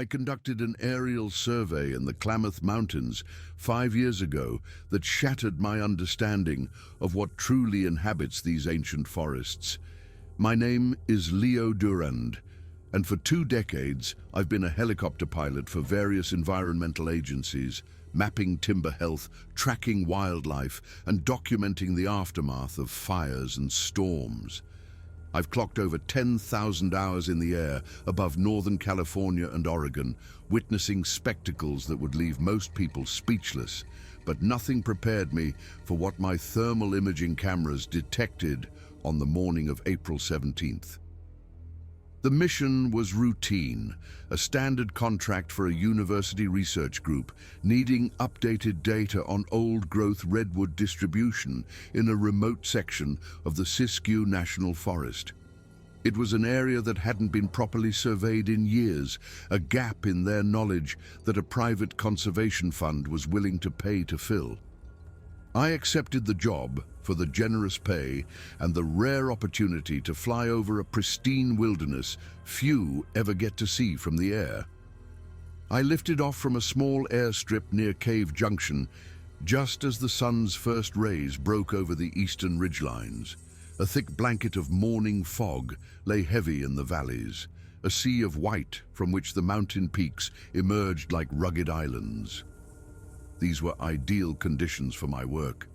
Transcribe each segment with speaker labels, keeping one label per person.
Speaker 1: I conducted an aerial survey in the Klamath Mountains 5 years ago that shattered my understanding of what truly inhabits these ancient forests. My name is Leo Durand, and for 2 decades I've been a helicopter pilot for various environmental agencies, mapping timber health, tracking wildlife, and documenting the aftermath of fires and storms. I've clocked over 10,000 hours in the air above Northern California and Oregon, witnessing spectacles that would leave most people speechless, but nothing prepared me for what my thermal imaging cameras detected on the morning of April 17th. The mission was routine, a standard contract for a university research group needing updated data on old-growth redwood distribution in a remote section of the Siskiyou National Forest. It was an area that hadn't been properly surveyed in years, a gap in their knowledge that a private conservation fund was willing to pay to fill. I accepted the job for the generous pay and the rare opportunity to fly over a pristine wilderness few ever get to see from the air. I lifted off from a small airstrip near Cave Junction just as the sun's first rays broke over the eastern ridgelines. A thick blanket of morning fog lay heavy in the valleys, a sea of white from which the mountain peaks emerged like rugged islands. These were ideal conditions for my work.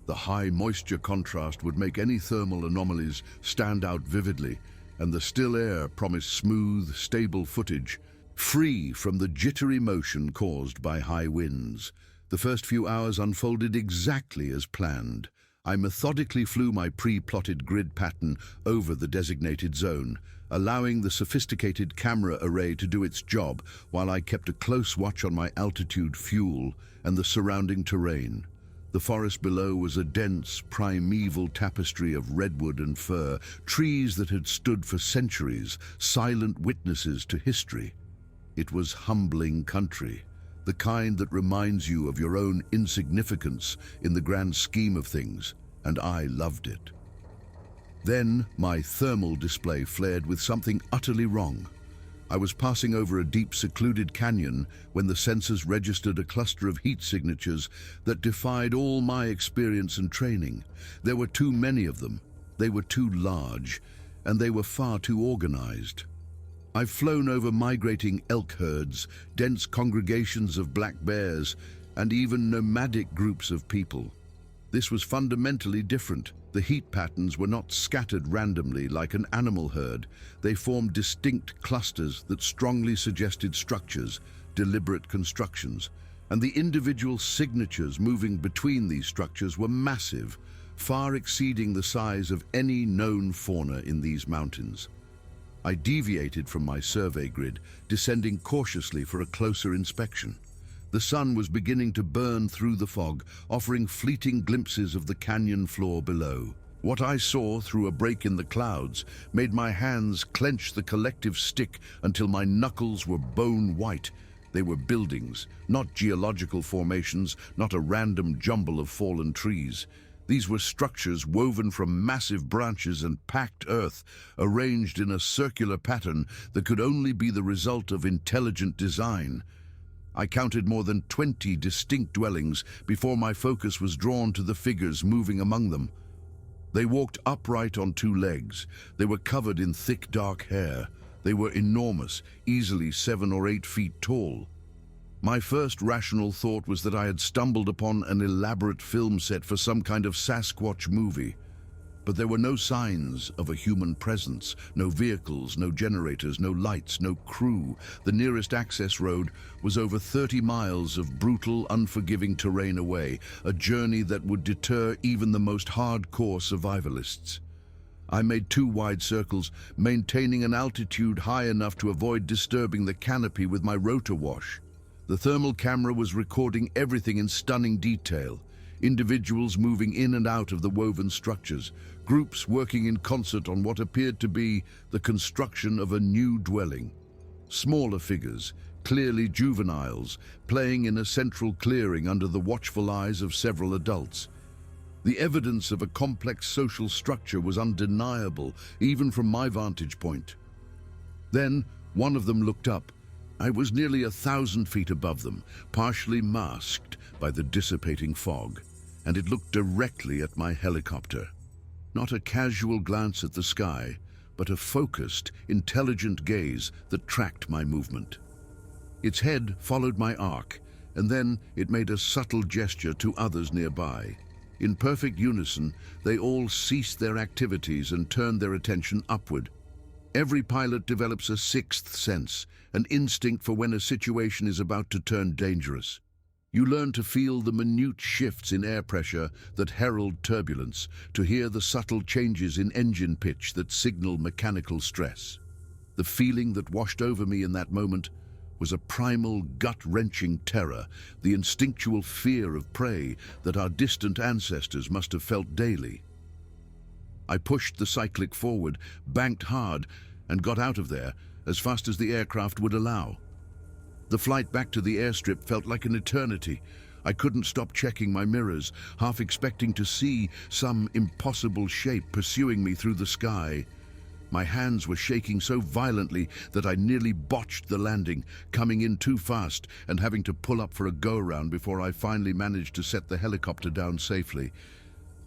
Speaker 1: The high moisture contrast would make any thermal anomalies stand out vividly, and the still air promised smooth, stable footage, free from the jittery motion caused by high winds. The first few hours unfolded exactly as planned. I methodically flew my pre-plotted grid pattern over the designated zone, allowing the sophisticated camera array to do its job while I kept a close watch on my altitude, fuel, and the surrounding terrain. The forest below was a dense, primeval tapestry of redwood and fir, trees that had stood for centuries, silent witnesses to history. It was humbling country, the kind that reminds you of your own insignificance in the grand scheme of things, and I loved it. Then my thermal display flared with something utterly wrong. I was passing over a deep, secluded canyon when the sensors registered a cluster of heat signatures that defied all my experience and training. There were too many of them, they were too large, and they were far too organized. I've flown over migrating elk herds, dense congregations of black bears, and even nomadic groups of people. This was fundamentally different. The heat patterns were not scattered randomly like an animal herd. They formed distinct clusters that strongly suggested structures, deliberate constructions, and the individual signatures moving between these structures were massive, far exceeding the size of any known fauna in these mountains. I deviated from my survey grid, descending cautiously for a closer inspection. The sun was beginning to burn through the fog, offering fleeting glimpses of the canyon floor below. What I saw through a break in the clouds made my hands clench the collective stick until my knuckles were bone white. They were buildings, not geological formations, not a random jumble of fallen trees. These were structures woven from massive branches and packed earth, arranged in a circular pattern that could only be the result of intelligent design. I counted more than 20 distinct dwellings before my focus was drawn to the figures moving among them. They walked upright on 2 legs. They were covered in thick, dark hair. They were enormous, easily 7 or 8 feet tall. My first rational thought was that I had stumbled upon an elaborate film set for some kind of Sasquatch movie. But there were no signs of a human presence, no vehicles, no generators, no lights, no crew. The nearest access road was over 30 miles of brutal, unforgiving terrain away, a journey that would deter even the most hardcore survivalists. I made 2 wide circles, maintaining an altitude high enough to avoid disturbing the canopy with my rotor wash. The thermal camera was recording everything in stunning detail. Individuals moving in and out of the woven structures, groups working in concert on what appeared to be the construction of a new dwelling. Smaller figures, clearly juveniles, playing in a central clearing under the watchful eyes of several adults. The evidence of a complex social structure was undeniable, even from my vantage point. Then one of them looked up, I was nearly 1,000 feet above them, partially masked by the dissipating fog, and it looked directly at my helicopter. Not a casual glance at the sky, but a focused, intelligent gaze that tracked my movement. Its head followed my arc, and then it made a subtle gesture to others nearby. In perfect unison, they all ceased their activities and turned their attention upward. Every pilot develops a sixth sense, an instinct for when a situation is about to turn dangerous. You learn to feel the minute shifts in air pressure that herald turbulence, to hear the subtle changes in engine pitch that signal mechanical stress. The feeling that washed over me in that moment was a primal, gut-wrenching terror, the instinctual fear of prey that our distant ancestors must have felt daily. I pushed the cyclic forward, banked hard, and got out of there as fast as the aircraft would allow. The flight back to the airstrip felt like an eternity. I couldn't stop checking my mirrors, half expecting to see some impossible shape pursuing me through the sky. My hands were shaking so violently that I nearly botched the landing, coming in too fast and having to pull up for a go-around before I finally managed to set the helicopter down safely.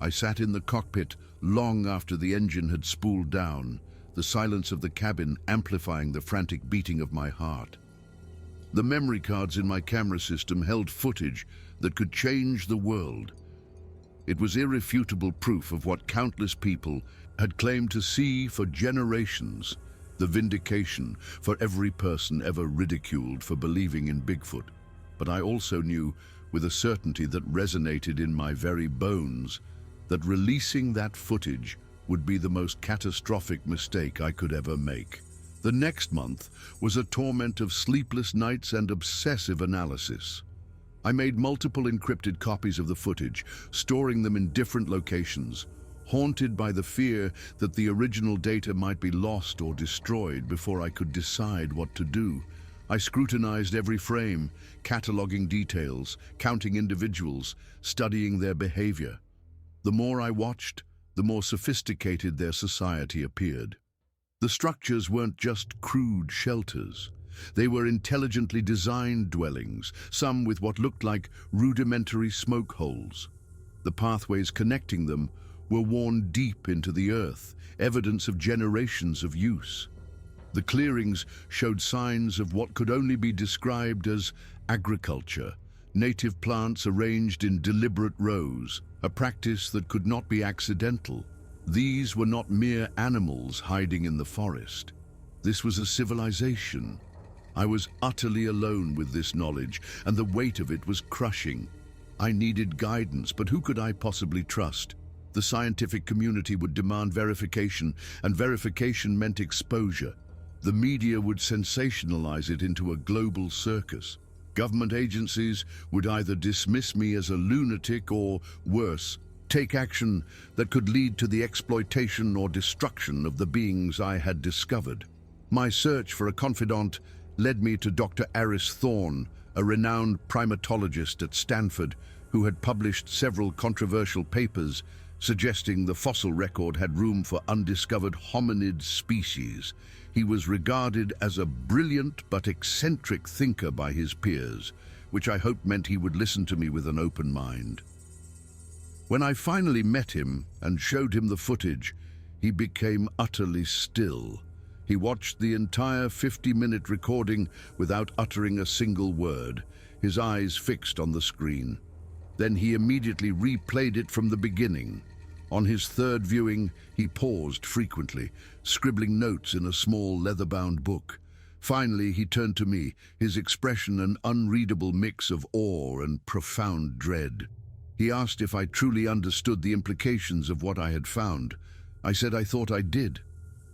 Speaker 1: I sat in the cockpit long after the engine had spooled down, the silence of the cabin amplifying the frantic beating of my heart. The memory cards in my camera system held footage that could change the world. It was irrefutable proof of what countless people had claimed to see for generations, the vindication for every person ever ridiculed for believing in Bigfoot. But I also knew, with a certainty that resonated in my very bones, that releasing that footage would be the most catastrophic mistake I could ever make. The next month was a torment of sleepless nights and obsessive analysis. I made multiple encrypted copies of the footage, storing them in different locations, haunted by the fear that the original data might be lost or destroyed before I could decide what to do. I scrutinized every frame, cataloging details, counting individuals, studying their behavior. The more I watched, the more sophisticated their society appeared. The structures weren't just crude shelters. They were intelligently designed dwellings, some with what looked like rudimentary smoke holes. The pathways connecting them were worn deep into the earth, evidence of generations of use. The clearings showed signs of what could only be described as agriculture, native plants arranged in deliberate rows, a practice that could not be accidental. These were not mere animals hiding in the forest. This was a civilization. I was utterly alone with this knowledge, and the weight of it was crushing. I needed guidance, but who could I possibly trust? The scientific community would demand verification, and verification meant exposure. The media would sensationalize it into a global circus. Government agencies would either dismiss me as a lunatic or, worse, take action that could lead to the exploitation or destruction of the beings I had discovered. My search for a confidant led me to Dr. Aris Thorne, a renowned primatologist at Stanford who had published several controversial papers suggesting the fossil record had room for undiscovered hominid species. He was regarded as a brilliant but eccentric thinker by his peers, which I hoped meant he would listen to me with an open mind. When I finally met him and showed him the footage, he became utterly still. He watched the entire 50-minute recording without uttering a single word, his eyes fixed on the screen. Then he immediately replayed it from the beginning. On his third viewing, he paused frequently, scribbling notes in a small leather-bound book. Finally, he turned to me, his expression an unreadable mix of awe and profound dread. He asked if I truly understood the implications of what I had found. I said I thought I did.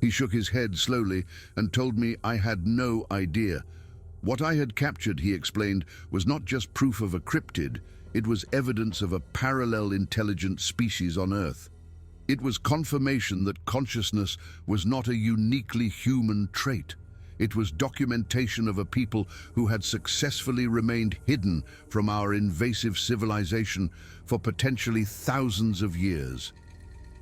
Speaker 1: He shook his head slowly and told me I had no idea. What I had captured, he explained, was not just proof of a cryptid. It was evidence of a parallel intelligent species on Earth. It was confirmation that consciousness was not a uniquely human trait. It was documentation of a people who had successfully remained hidden from our invasive civilization for potentially thousands of years.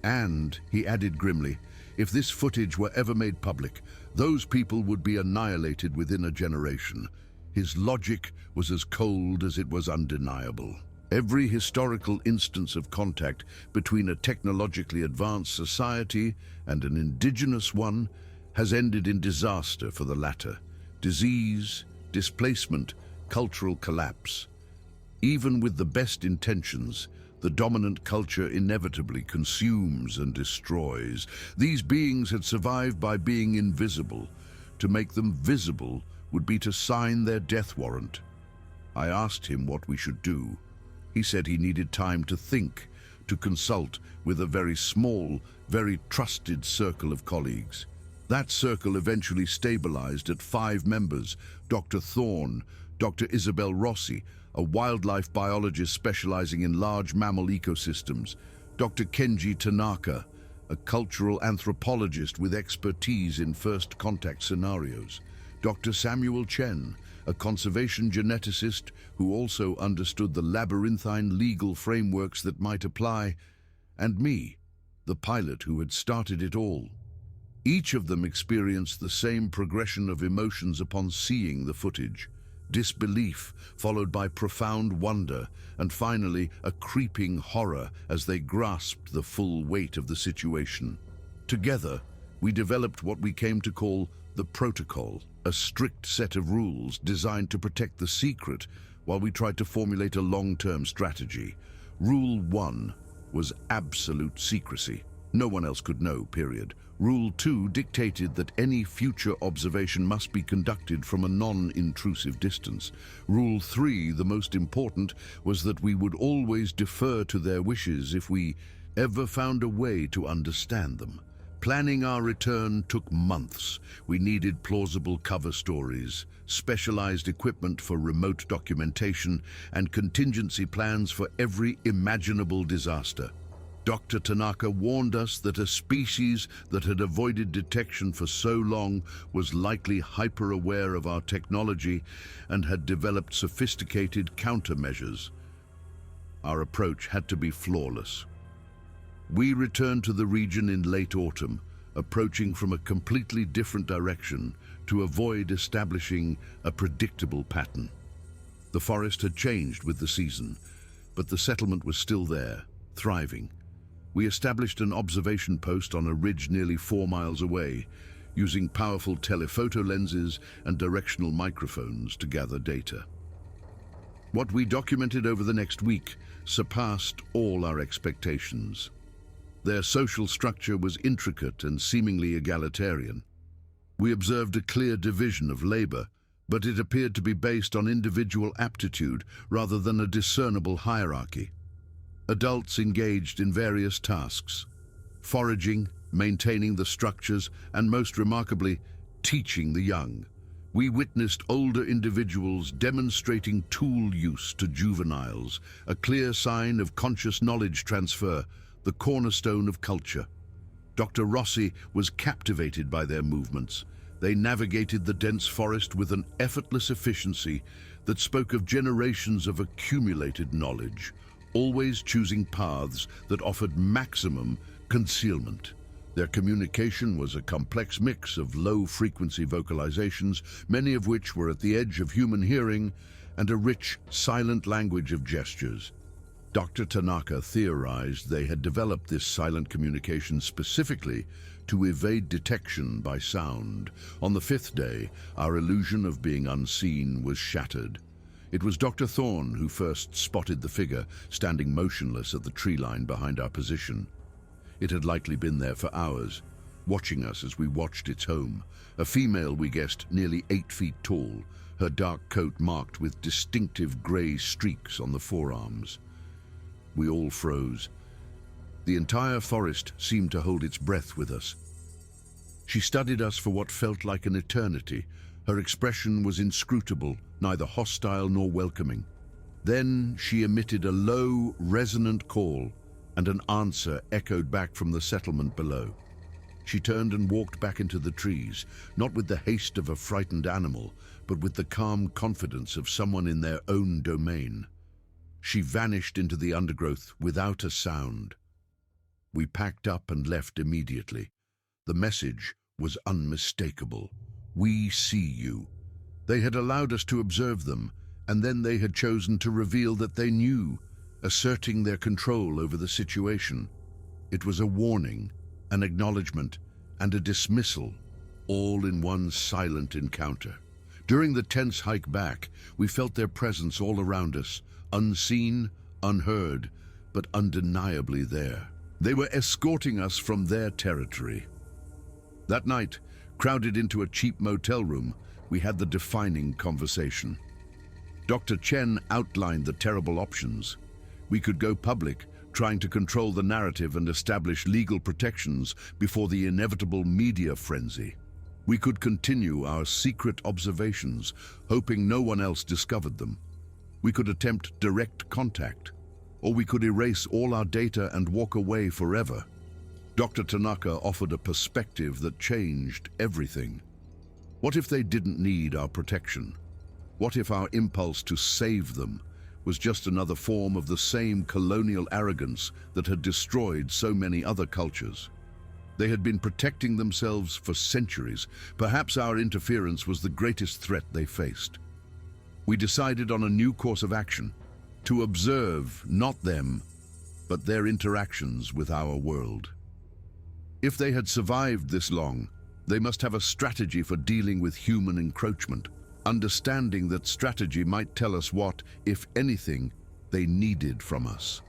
Speaker 1: And, he added grimly, if this footage were ever made public, Those people would be annihilated within a generation. His logic was as cold as it was undeniable. Every historical instance of contact between a technologically advanced society and an indigenous one has ended in disaster for the latter. Disease, displacement, cultural collapse. Even with the best intentions, the dominant culture inevitably consumes and destroys. These beings had survived by being invisible. To make them visible would be to sign their death warrant. I asked him what we should do. He said he needed time to think, to consult with a very small, very trusted circle of colleagues. That circle eventually stabilized at 5 members: Dr. Thorne, Dr. Isabel Rossi, a wildlife biologist specializing in large mammal ecosystems; Dr. Kenji Tanaka, a cultural anthropologist with expertise in first contact scenarios; Dr. Samuel Chen, a conservation geneticist who also understood the labyrinthine legal frameworks that might apply; and me, the pilot who had started it all. Each of them experienced the same progression of emotions upon seeing the footage: disbelief, followed by profound wonder, and finally a creeping horror as they grasped the full weight of the situation. Together, we developed what we came to call the protocol, a strict set of rules designed to protect the secret while we tried to formulate a long-term strategy. Rule 1 was absolute secrecy. No one else could know, period. Rule 2 dictated that any future observation must be conducted from a non-intrusive distance. Rule 3, the most important, was that we would always defer to their wishes if we ever found a way to understand them. Planning our return took months. We needed plausible cover stories, specialized equipment for remote documentation, and contingency plans for every imaginable disaster. Dr. Tanaka warned us that a species that had avoided detection for so long was likely hyper-aware of our technology and had developed sophisticated countermeasures. Our approach had to be flawless. We returned to the region in late autumn, approaching from a completely different direction to avoid establishing a predictable pattern. The forest had changed with the season, but the settlement was still there, thriving. We established an observation post on a ridge nearly 4 miles away, using powerful telephoto lenses and directional microphones to gather data. What we documented over the next week surpassed all our expectations. Their social structure was intricate and seemingly egalitarian. We observed a clear division of labor, but it appeared to be based on individual aptitude rather than a discernible hierarchy. Adults engaged in various tasks: foraging, maintaining the structures, and most remarkably, teaching the young. We witnessed older individuals demonstrating tool use to juveniles, a clear sign of conscious knowledge transfer, the cornerstone of culture. Dr. Rossi was captivated by their movements. They navigated the dense forest with an effortless efficiency that spoke of generations of accumulated knowledge, always choosing paths that offered maximum concealment. Their communication was a complex mix of low-frequency vocalizations, many of which were at the edge of human hearing, and a rich, silent language of gestures. Dr. Tanaka theorized they had developed this silent communication specifically to evade detection by sound. On the 5th day, our illusion of being unseen was shattered. It was Dr. Thorne who first spotted the figure standing motionless at the tree line behind our position. It had likely been there for hours, watching us as we watched its home. A female, we guessed, nearly 8 feet tall, her dark coat marked with distinctive grey streaks on the forearms. We all froze. The entire forest seemed to hold its breath with us. She studied us for what felt like an eternity. Her expression was inscrutable, neither hostile nor welcoming. Then she emitted a low, resonant call, and an answer echoed back from the settlement below. She turned and walked back into the trees, not with the haste of a frightened animal, but with the calm confidence of someone in their own domain. She vanished into the undergrowth without a sound. We packed up and left immediately. The message was unmistakable. "We see you." They had allowed us to observe them, and then they had chosen to reveal that they knew, asserting their control over the situation. It was a warning, an acknowledgement, and a dismissal, all in one silent encounter. During the tense hike back, we felt their presence all around us, unseen, unheard, but undeniably there. They were escorting us from their territory. That night, crowded into a cheap motel room, we had the defining conversation. Dr. Chen outlined the terrible options. We could go public, trying to control the narrative and establish legal protections before the inevitable media frenzy. We could continue our secret observations, hoping no one else discovered them. We could attempt direct contact, or we could erase all our data and walk away forever. Dr. Tanaka offered a perspective that changed everything. What if they didn't need our protection? What if our impulse to save them was just another form of the same colonial arrogance that had destroyed so many other cultures? They had been protecting themselves for centuries. Perhaps our interference was the greatest threat they faced. We decided on a new course of action, to observe not them, but their interactions with our world. If they had survived this long, they must have a strategy for dealing with human encroachment, understanding that strategy might tell us what, if anything, they needed from us.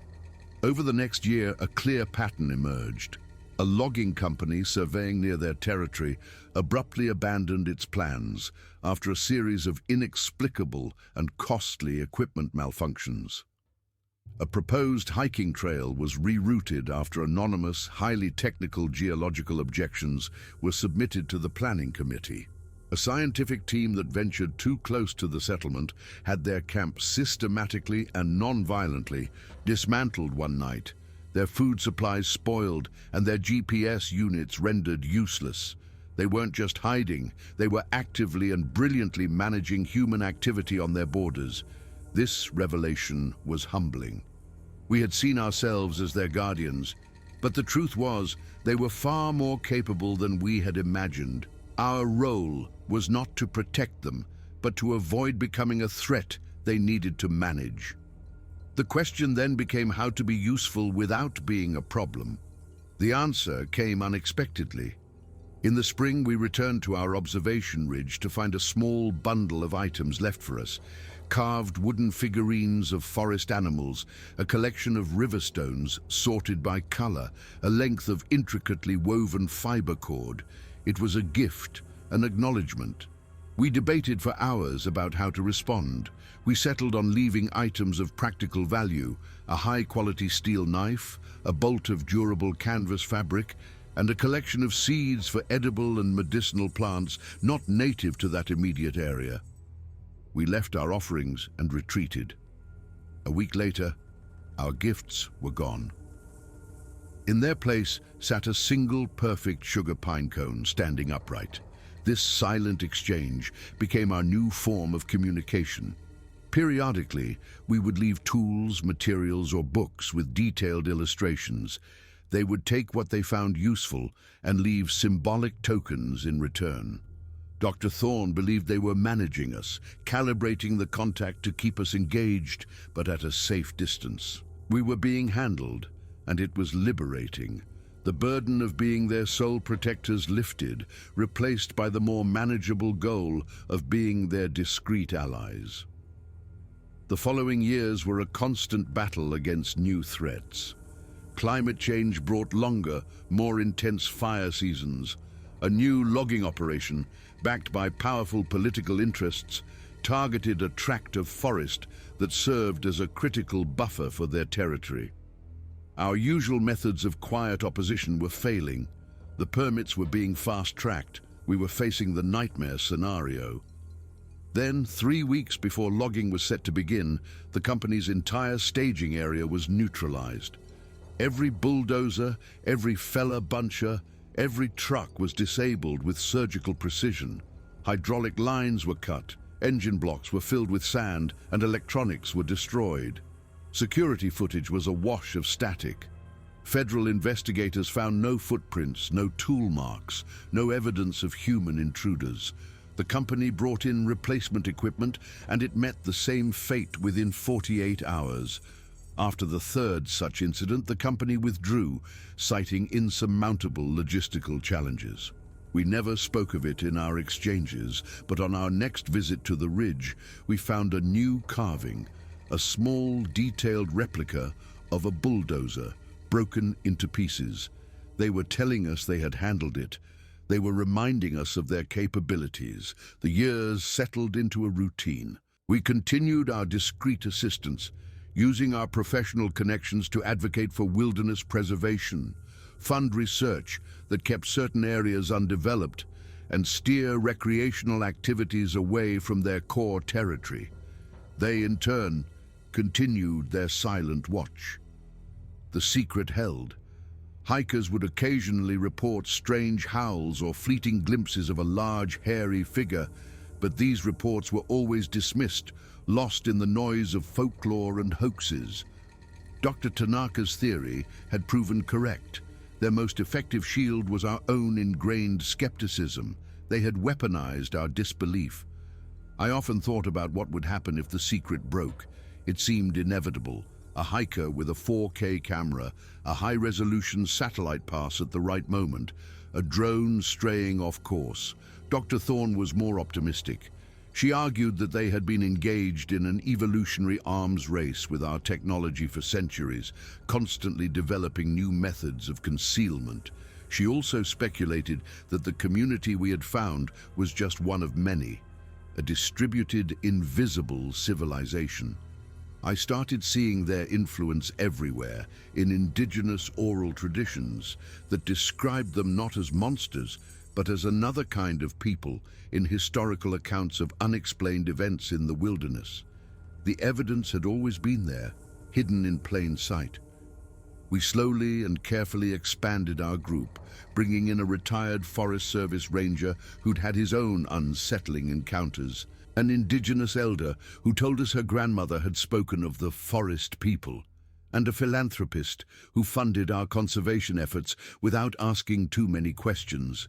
Speaker 1: Over the next year, a clear pattern emerged. A logging company surveying near their territory abruptly abandoned its plans after a series of inexplicable and costly equipment malfunctions. A proposed hiking trail was rerouted after anonymous, highly technical geological objections were submitted to the planning committee. A scientific team that ventured too close to the settlement had their camp systematically and non-violently dismantled one night, their food supplies spoiled, and their GPS units rendered useless. They weren't just hiding, they were actively and brilliantly managing human activity on their borders. This revelation was humbling. We had seen ourselves as their guardians, but the truth was they were far more capable than we had imagined. Our role was not to protect them, but to avoid becoming a threat they needed to manage. The question then became how to be useful without being a problem. The answer came unexpectedly. In the spring, we returned to our observation ridge to find a small bundle of items left for us: carved wooden figurines of forest animals, a collection of river stones sorted by color, a length of intricately woven fiber cord. It was a gift, an acknowledgement. We debated for hours about how to respond. We settled on leaving items of practical value: a high-quality steel knife, a bolt of durable canvas fabric, and a collection of seeds for edible and medicinal plants not native to that immediate area. We left our offerings and retreated. A week later, our gifts were gone. In their place sat a single perfect sugar pine cone standing upright. This silent exchange became our new form of communication. Periodically, we would leave tools, materials, or books with detailed illustrations. They would take what they found useful and leave symbolic tokens in return. Dr. Thorne believed they were managing us, calibrating the contact to keep us engaged, but at a safe distance. We were being handled, and it was liberating. The burden of being their sole protectors lifted, replaced by the more manageable goal of being their discreet allies. The following years were a constant battle against new threats. Climate change brought longer, more intense fire seasons. A new logging operation, backed by powerful political interests, targeted a tract of forest that served as a critical buffer for their territory. Our usual methods of quiet opposition were failing. The permits were being fast-tracked. We were facing the nightmare scenario. Then, 3 weeks before logging was set to begin, the company's entire staging area was neutralized. Every bulldozer, every feller buncher, every truck was disabled with surgical precision. Hydraulic lines were cut, engine blocks were filled with sand, and electronics were destroyed. Security footage was awash of static. Federal investigators found no footprints, no tool marks, no evidence of human intruders. The company brought in replacement equipment and it met the same fate within 48 hours. After the third such incident, the company withdrew, citing insurmountable logistical challenges. We never spoke of it in our exchanges, but on our next visit to the ridge, we found a new carving, a small, detailed replica of a bulldozer, broken into pieces. They were telling us they had handled it. They were reminding us of their capabilities. The years settled into a routine. We continued our discreet assistance, using our professional connections to advocate for wilderness preservation, fund research that kept certain areas undeveloped, and steer recreational activities away from their core territory. They, in turn, continued their silent watch. The secret held. Hikers would occasionally report strange howls or fleeting glimpses of a large, hairy figure, but these reports were always dismissed, lost in the noise of folklore and hoaxes. Dr. Tanaka's theory had proven correct. Their most effective shield was our own ingrained skepticism. They had weaponized our disbelief. I often thought about what would happen if the secret broke. It seemed inevitable. A hiker with a 4K camera, a high-resolution satellite pass at the right moment, a drone straying off course. Dr. Thorne was more optimistic. She argued that they had been engaged in an evolutionary arms race with our technology for centuries, constantly developing new methods of concealment. She also speculated that the community we had found was just one of many, a distributed, invisible civilization. I started seeing their influence everywhere, in indigenous oral traditions that described them not as monsters, but as another kind of people, in historical accounts of unexplained events in the wilderness. The evidence had always been there, hidden in plain sight. We slowly and carefully expanded our group, bringing in a retired Forest Service ranger who'd had his own unsettling encounters, an indigenous elder who told us her grandmother had spoken of the forest people, and a philanthropist who funded our conservation efforts without asking too many questions.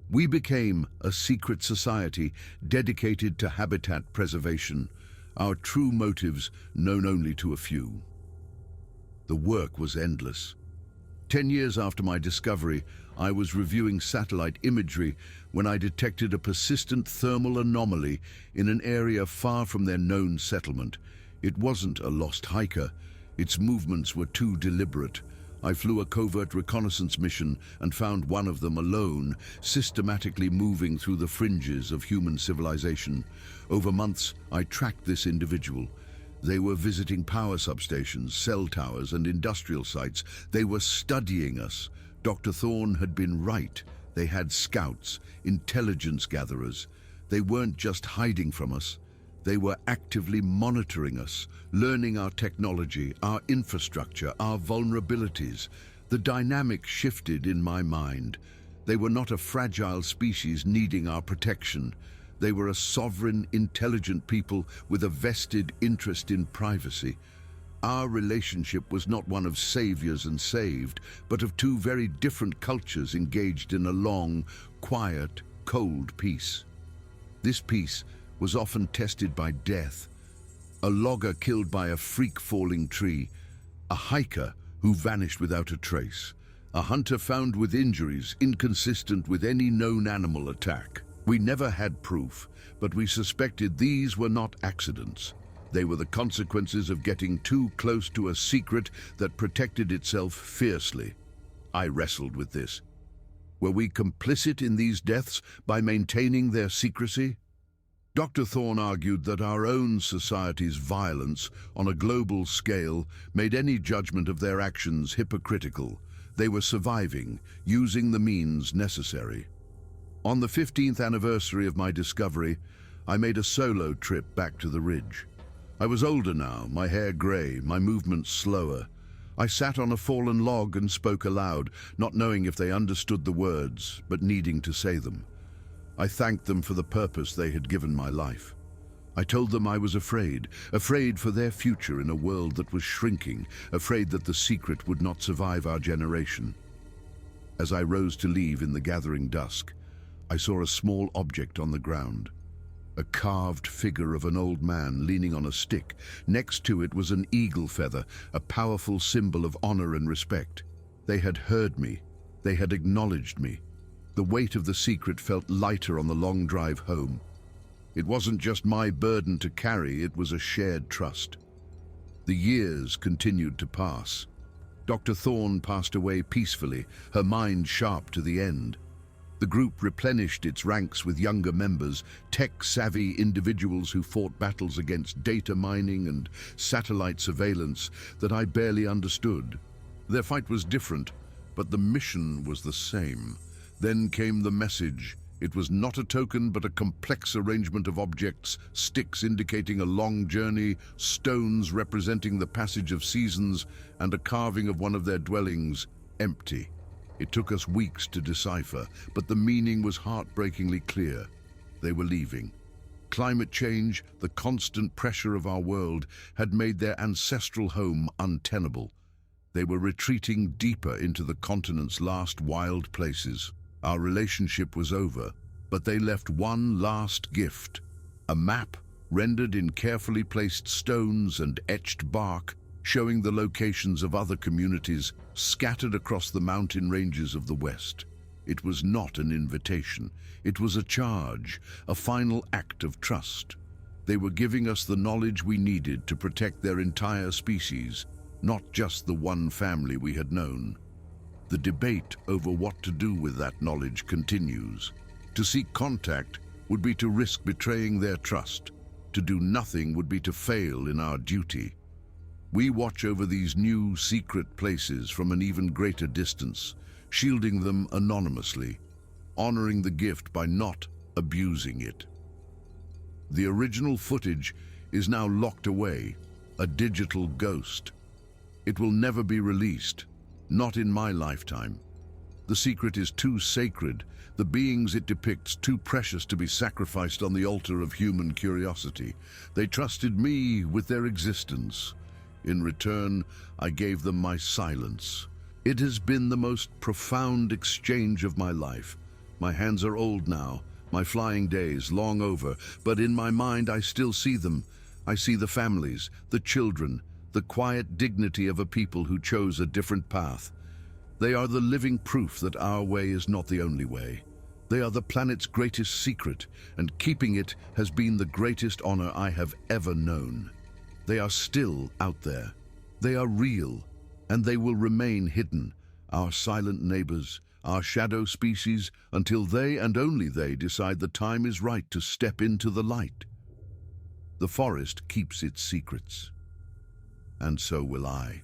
Speaker 1: We became a secret society dedicated to habitat preservation, our true motives known only to a few. The work was endless. 10 years after my discovery, I was reviewing satellite imagery when I detected a persistent thermal anomaly in an area far from their known settlement. It wasn't a lost hiker. Its movements were too deliberate. I flew a covert reconnaissance mission and found one of them alone, systematically moving through the fringes of human civilization. Over months, I tracked this individual. They were visiting power substations, cell towers, and industrial sites. They were studying us. Dr. Thorne had been right. They had scouts, intelligence gatherers. They weren't just hiding from us. They were actively monitoring us, learning our technology, our infrastructure, our vulnerabilities. The dynamic shifted in my mind. They were not a fragile species needing our protection. They were a sovereign, intelligent people with a vested interest in privacy. Our relationship was not one of saviors and saved, but of two very different cultures engaged in a long, quiet, cold peace. This peace was often tested by death. A logger killed by a freak falling tree, a hiker who vanished without a trace, a hunter found with injuries inconsistent with any known animal attack. We never had proof, but we suspected these were not accidents. They were the consequences of getting too close to a secret that protected itself fiercely. I wrestled with this. Were we complicit in these deaths by maintaining their secrecy? Dr. Thorne argued that our own society's violence on a global scale made any judgment of their actions hypocritical. They were surviving, using the means necessary. On the 15th anniversary of my discovery, I made a solo trip back to the ridge. I was older now, my hair grey, my movements slower. I sat on a fallen log and spoke aloud, not knowing if they understood the words, but needing to say them. I thanked them for the purpose they had given my life. I told them I was afraid, afraid for their future in a world that was shrinking, afraid that the secret would not survive our generation. As I rose to leave in the gathering dusk, I saw a small object on the ground. A carved figure of an old man leaning on a stick. Next to it was an eagle feather, a powerful symbol of honor and respect. They had heard me. They had acknowledged me. The weight of the secret felt lighter on the long drive home. It wasn't just my burden to carry, it was a shared trust. The years continued to pass. Dr. Thorne passed away peacefully, her mind sharp to the end. The group replenished its ranks with younger members, tech-savvy individuals who fought battles against data mining and satellite surveillance that I barely understood. Their fight was different, but the mission was the same. Then came the message. It was not a token, but a complex arrangement of objects, sticks indicating a long journey, stones representing the passage of seasons, and a carving of one of their dwellings, empty. It took us weeks to decipher, but the meaning was heartbreakingly clear. They were leaving. Climate change, the constant pressure of our world, had made their ancestral home untenable. They were retreating deeper into the continent's last wild places. Our relationship was over, but they left one last gift. A map, rendered in carefully placed stones and etched bark, showing the locations of other communities scattered across the mountain ranges of the West. It was not an invitation. It was a charge, a final act of trust. They were giving us the knowledge we needed to protect their entire species, not just the one family we had known. The debate over what to do with that knowledge continues. To seek contact would be to risk betraying their trust. To do nothing would be to fail in our duty. We watch over these new secret places from an even greater distance, shielding them anonymously, honoring the gift by not abusing it. The original footage is now locked away, a digital ghost. It will never be released, not in my lifetime. The secret is too sacred, the beings it depicts too precious to be sacrificed on the altar of human curiosity. They trusted me with their existence. In return, I gave them my silence. It has been the most profound exchange of my life. My hands are old now, my flying days long over, but in my mind I still see them. I see the families, the children, the quiet dignity of a people who chose a different path. They are the living proof that our way is not the only way. They are the planet's greatest secret, and keeping it has been the greatest honor I have ever known. They are still out there. They are real, and they will remain hidden, our silent neighbors, our shadow species, until they and only they decide the time is right to step into the light. The forest keeps its secrets, and so will I.